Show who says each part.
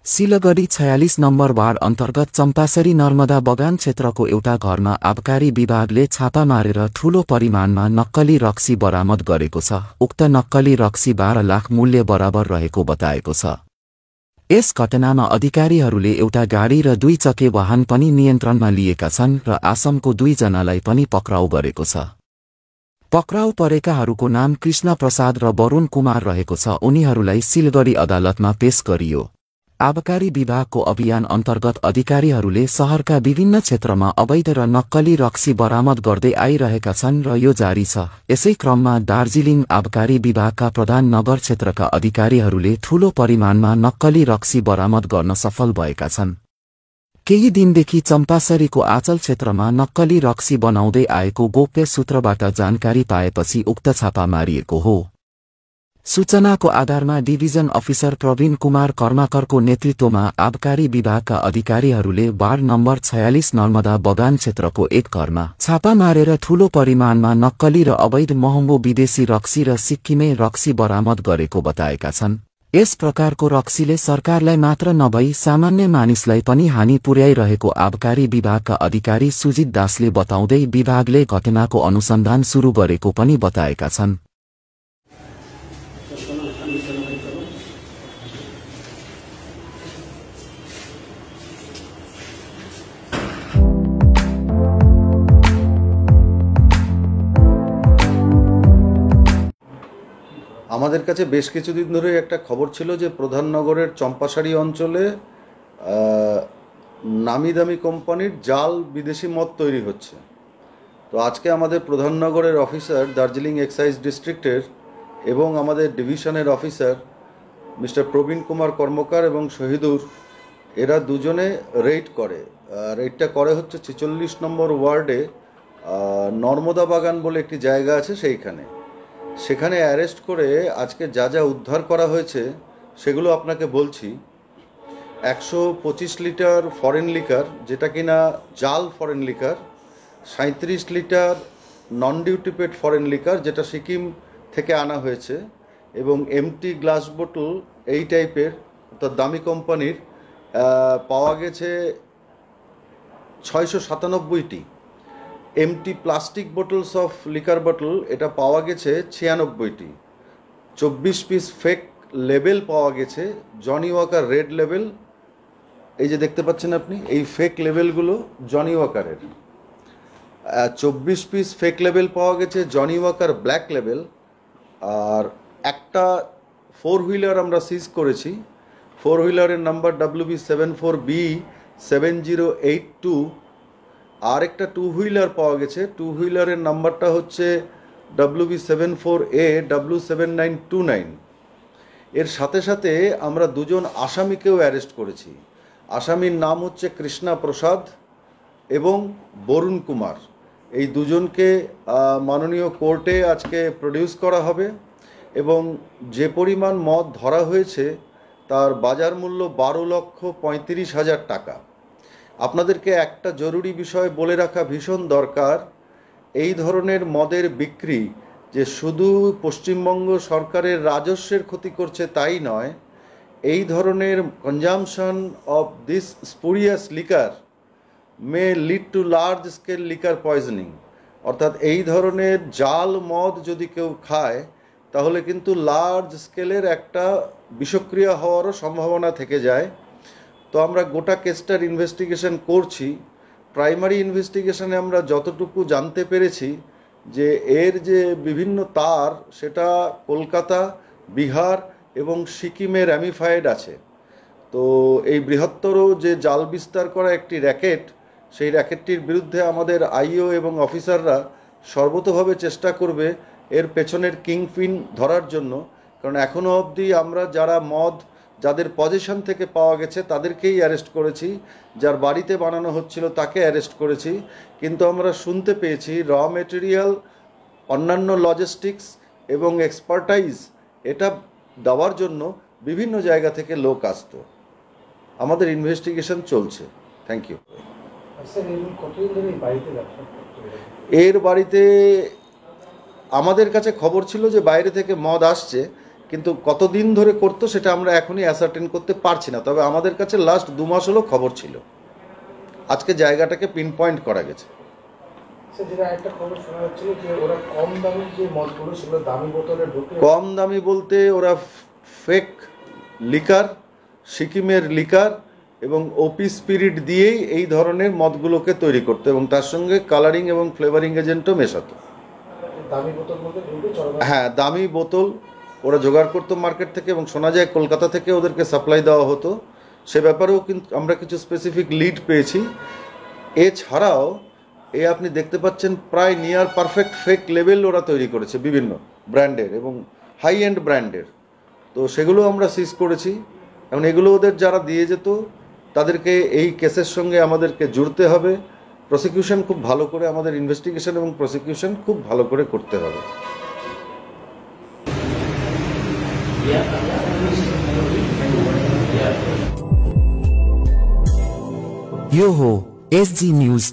Speaker 1: Siliguri 46 number ward अन्तर्गत चम्पासरी नर्मदा बगान क्षेत्रको एउटा घरमा आबकारी विभागले छापा मारेर ठूलो परिमाणमा नक्कली रक्सी बरामद गरेको छ। उक्त नक्कली रक्सी 12 लाख मूल्य बराबर रहेको बताएको छ। यस घटनामा अधिकारीहरूले एउटा गाडी र 2 चक्के वाहन पनि नियन्त्रणमा लिएका छन् र आसमको 2 जनालाई पनि पक्राउ गरेको छ। पक्राउ परेकाहरूको नाम कृष्ण प्रसाद र वरुण कुमार रहेको छ। उनीहरूलाई सिलगढी अदालतमा पेश गरियो। आबकारी विभागको अभियान अन्तर्गत अधिकारीहरूले शहरका विभिन्न क्षेत्रमा अवैध र नक्कली रक्सी बरामद गर्दै आइरहेका छन् र यो जारी छ। यसै क्रममा दार्जिलिङ आबकारी विभागका प्रधान नगर क्षेत्रका अधिकारीहरूले ठूलो परिमाणमा नक्कली रक्सी बरामद गर्न सफल भएका छन्। केही दिनदेखि चम्पासरीको आँचल क्षेत्रमा नक्कली रक्सी बनाउँदै आएको गोप्य सूत्रबाट जानकारी पाएपछि उक्त छापा मारिएको हो। सूचनाको आधारमा डिभिजन अफिसर प्रवीण कुमार कर्माकरको नेतृत्वमा आबकारी विभागका अधिकारीहरूले वार्ड नम्बर 46 नर्मदा बगान क्षेत्रको एक घरमा छापा मारेर ठूलो परिमाणमा नक्कली र अवैध महँगो विदेशी रक्सी र सिक्किमे रक्सी बरामद गरेको बताएका छन्। यस प्रकारको रक्सीले सरकारलाई मात्र नभई सामान्य मानिसलाई पनि हानि पुर्याइरहेको आबकारी विभागका अधिकारी सुजित दासले बताउँदै विभागले घटनाको अनुसन्धान सुरु गरेको पनि बताएका छन्।
Speaker 2: আমাদের কাছে বেশ কিছুদিন ধরে একটা খবর ছিল যে প্রধাননগরের চম্পাসারি অঞ্চলে নামি দামি কোম্পানির জাল বিদেশি মদ তৈরি হচ্ছে। তো আজকে আমাদের প্রধাননগরের অফিসার দার্জিলিং এক্সাইজ ডিস্ট্রিক্টের এবং আমাদের ডিভিশনের অফিসার মিস্টার প্রবীণ কুমার কর্মকার এবং শহীদুর এরা দুজনে রেড করে। রেডটা করে হচ্ছে 46 নম্বর ওয়ার্ডে নর্মদা বাগান বলে একটি জায়গা আছে সেইখানে। সেখানে অ্যারেস্ট করে আজকে যা যা উদ্ধার করা হয়েছে সেগুলো আপনাকে বলছি। 125 লিটার ফরেন লিকার, যেটা কিনা জাল foreign liquor, 37 litre non duty paid foreign liquor, যেটা সিকিম থেকে আনা হয়েছে, এবং এমটি গ্লাস বোতল এই টাইপের অর্থাৎ দামি কোম্পানির পাওয়া গেছে 697টি। Empty plastic bottles of liquor বোতল এটা পাওয়া গেছে 96টি। 24 পিস ফেক লেবেল পাওয়া গেছে, জনি ওয়াকার রেড লেবেল। এই যে দেখতে পাচ্ছেন আপনি, এই ফেক লেবেলগুলো জনি ওয়াকারের। 24 পিস ফেক লেবেল পাওয়া গেছে, জনি ওয়াকার ব্ল্যাক লেবেল। আর একটা 4 হুইলার আমরা সিজ করেছি। 4 হুইলারের নাম্বার WB74B7082। আর একটা 2 হুইলার পাওয়া গেছে। 2 হুইলারের নাম্বারটা হচ্ছে WB74AW7929। এর সাথে সাথে আমরা দুজন আসামিকেও অ্যারেস্ট করেছি। আসামির নাম হচ্ছে কৃষ্ণা প্রসাদ এবং বরুণ কুমার। এই দুজনকে মাননীয় কোর্টে আজকে প্রডিউস করা হবে এবং যে পরিমাণ মদ ধরা হয়েছে তার বাজার মূল্য 12,35,000 টাকা। আপনাদেরকে একটা জরুরি বিষয় বলে রাখা ভীষণ দরকার। এই ধরনের মদের বিক্রি যে শুধু পশ্চিমবঙ্গ সরকারের রাজস্বের ক্ষতি করছে তাই নয়, এই ধরনের consumption of this spurious liquor may lead to large scale liquor poisoning. অর্থাৎ এই ধরনের জাল মদ যদি কেউ খায় তাহলে কিন্তু লার্জ স্কেলের একটা বিষক্রিয়া হওয়ারও সম্ভাবনা থেকে যায়। তো আমরা গোটা কেসটার ইনভেস্টিগেশন করছি। প্রাইমারি ইনভেস্টিগেশনে আমরা যতটুকু জানতে পেরেছি যে এর যে বিভিন্ন তার সেটা কলকাতা, বিহার এবং সিকিমে র্যামিফাইড আছে। তো এই বৃহত্তর যে জাল বিস্তার করা একটি র্যাকেট, সেই র্যাকেটটির বিরুদ্ধে আমাদের আইও এবং অফিসাররা সর্বতোভাবে চেষ্টা করবে এর পেছনের কিংপিন ধরার জন্য। কারণ এখনও অবধি আমরা যারা মদ যাদের পজিশন থেকে পাওয়া গেছে তাদেরকেই অ্যারেস্ট করেছি, যার বাড়িতে বানানো হচ্ছিল তাকে অ্যারেস্ট করেছি। কিন্তু আমরা শুনতে পেয়েছি র মেটেরিয়াল, অন্যান্য লজিস্টিক্স এবং এক্সপার্টাইজ এটা দেওয়ার জন্য বিভিন্ন জায়গা থেকে লোক আসতো। আমাদের ইনভেস্টিগেশন চলছে। Thank you. এর বাড়িতে আমাদের কাছে খবর ছিল যে বাইরে থেকে মদ আসছে, কিন্তু কতদিন ধরে করতো সেটা আমরা এখনই অ্যাসার্টেন করতে পারছি না, তবে আমাদের কাছে লাস্ট 2 মাস হলো খবর ছিল। আজকে জায়গাটাকে পিন পয়েন্ট করা গেছে।
Speaker 3: যেটা একটা খবর শোনা যাচ্ছিল যে ওরা কম দামি যে মদগুলো সেগুলো দামি বোতলে ঢুকে,
Speaker 2: কম দামি বলতে ওরা ফেক লিকার, সিকিমের লিকার এবং ওপি স্পিরিট দিয়েই এই ধরনের মদগুলোকে তৈরি করতো এবং তার সঙ্গে কালারিং এবং ফ্লেভারিং এজেন্টও মেশাতো।
Speaker 3: দামি বোতল মধ্যে ঢুকে
Speaker 2: হ্যাঁ, দামি বোতল ওরা জোগাড় করতো মার্কেট থেকে এবং শোনা যায় কলকাতা থেকে ওদেরকে সাপ্লাই দেওয়া হতো। সে ব্যাপারেও কিন্তু আমরা কিছু স্পেসিফিক লিড পেয়েছি। এছাড়াও আপনি দেখতে পাচ্ছেন প্রায় নিয়ার পারফেক্ট ফেক লেভেল ওরা তৈরি করেছে বিভিন্ন ব্র্যান্ডের এবং হাই এন্ড ব্র্যান্ডের। তো সেগুলো আমরা সিজ করেছি। এবং এগুলো ওদের যারা দিয়ে যেত তাদেরকে এই কেসের সঙ্গে আমাদেরকে জুড়তে হবে। প্রসিকিউশন খুব ভালো করে, আমাদের ইনভেস্টিগেশন এবং প্রসিকিউশন খুব ভালো করে করতে হবে।
Speaker 1: यो हो एसजी न्यूज।